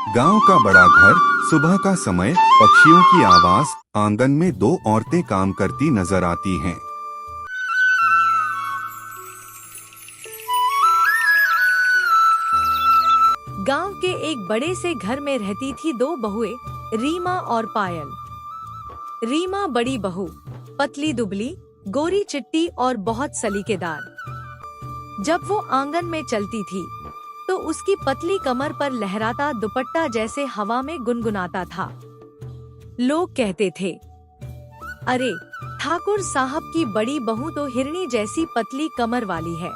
गांव का बड़ा घर, सुबह का समय, पक्षियों की आवाज, आंगन में दो औरतें काम करती नजर आती हैं। गांव के एक बड़े से घर में रहती थी दो बहुएं, रीमा और पायल। रीमा बड़ी बहू, पतली दुबली, गोरी चिट्टी और बहुत सलीकेदार। जब वो आंगन में चलती थी तो उसकी पतली कमर पर लहराता दुपट्टा जैसे हवा में गुनगुनाता था। लोग कहते थे, अरे ठाकुर साहब की बड़ी बहू तो हिरनी जैसी पतली कमर वाली है।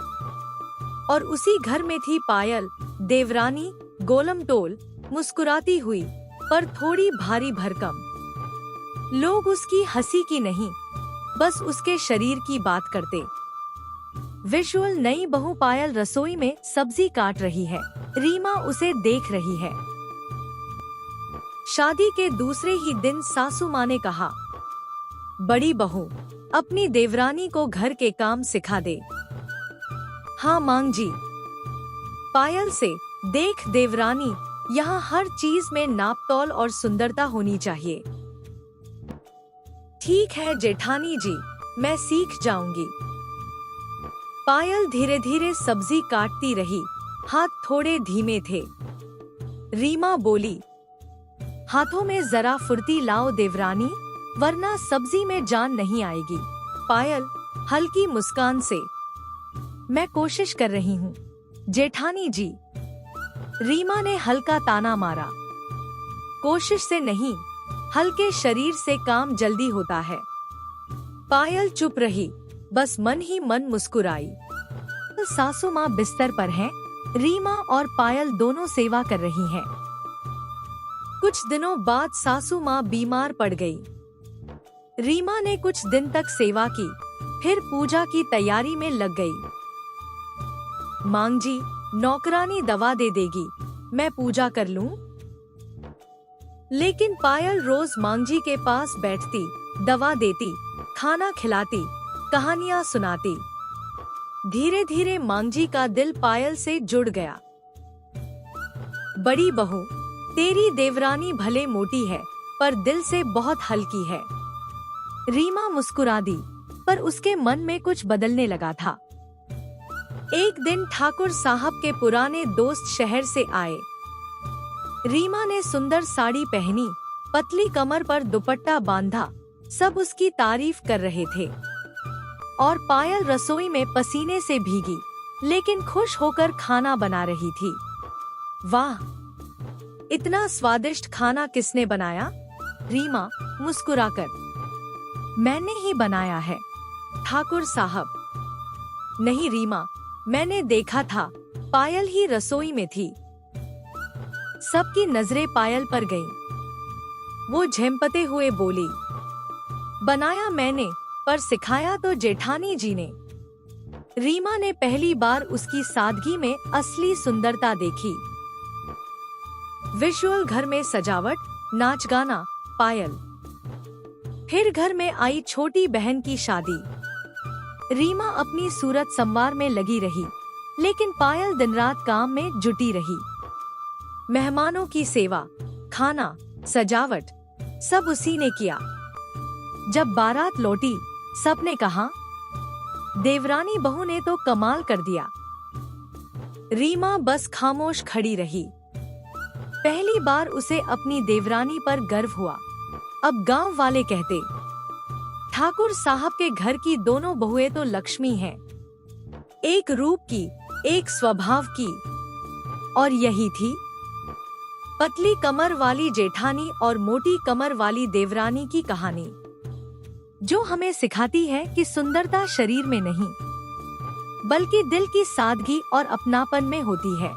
और उसी घर में थी पायल, देवरानी, गोलमटोल, मुस्कुराती हुई पर थोड़ी भारी भरकम। लोग उसकी हंसी की नहीं, बस उसके शरीर की बात करते। विजुअल नई बहू पायल रसोई में सब्जी काट रही है। रीमा उसे देख रही है। शादी के दूसरे ही दिन सासू माँ ने कहा, बड़ी बहू, अपनी देवरानी को घर के काम सिखा दे। हाँ मांग जी। पायल से, देख देवरानी, यहाँ हर चीज में नापतोल और सुंदरता होनी चाहिए। ठीक है जेठानी जी, मैं सीख जाऊंगी। पायल धीरे धीरे सब्जी काटती रही, हाथ थोड़े धीमे थे। रीमा बोली, हाथों में जरा फुर्ती लाओ देवरानी, वरना सब्जी में जान नहीं आएगी। पायल हल्की मुस्कान से, मैं कोशिश कर रही हूँ जेठानी जी। रीमा ने हल्का ताना मारा, कोशिश से नहीं, हल्के शरीर से काम जल्दी होता है। पायल चुप रही, बस मन ही मन मुस्कुराई। सासू माँ बिस्तर पर हैं, रीमा और पायल दोनों सेवा कर रही हैं। कुछ दिनों बाद सासू माँ बीमार पड़ गई। रीमा ने कुछ दिन तक सेवा की, फिर पूजा की तैयारी में लग गई। मांग जी, नौकरानी दवा दे देगी, मैं पूजा कर लूं? लेकिन पायल रोज मांगजी के पास बैठती, दवा देती, खाना खिलाती, कहानियां सुनाती। धीरे धीरे मांगजी का दिल पायल से जुड़ गया। बड़ी बहू, तेरी देवरानी भले मोटी है, पर दिल से बहुत हल्की है। रीमा मुस्कुरा दी, पर उसके मन में कुछ बदलने लगा था। एक दिन ठाकुर साहब के पुराने दोस्त शहर से आए। रीमा ने सुंदर साड़ी पहनी, पतली कमर पर दुपट्टा बांधा, सब उसकी तारीफ कर रहे थे। और पायल रसोई में पसीने से भीगी, लेकिन खुश होकर खाना बना रही थी। वाह, इतना स्वादिष्ट खाना किसने बनाया? रीमा मुस्कुराकर, मैंने ही बनाया है ठाकुर साहब। नहीं रीमा, मैंने देखा था, पायल ही रसोई में थी। सबकी नजरें पायल पर गईं। वो झेंपते हुए बोली, बनाया मैंने, पर सिखाया तो जेठानी जी ने। रीमा ने पहली बार उसकी सादगी में असली सुंदरता देखी। विजुअल घर में सजावट, नाच गाना, पायल। फिर घर में आई छोटी बहन की शादी। रीमा अपनी सूरत संवार में लगी रही, लेकिन पायल दिन रात काम में जुटी रही। मेहमानों की सेवा, खाना, सजावट, सब उसी ने किया। जब बारात लौटी, सबने कहा, देवरानी बहू ने तो कमाल कर दिया। रीमा बस खामोश खड़ी रही। पहली बार उसे अपनी देवरानी पर गर्व हुआ। अब गांव वाले कहते, ठाकुर साहब के घर की दोनों बहुएं तो लक्ष्मी हैं, एक रूप की, एक स्वभाव की। और यही थी पतली कमर वाली जेठानी और मोटी कमर वाली देवरानी की कहानी, जो हमें सिखाती है कि सुंदरता शरीर में नहीं, बल्कि दिल की सादगी और अपनापन में होती है।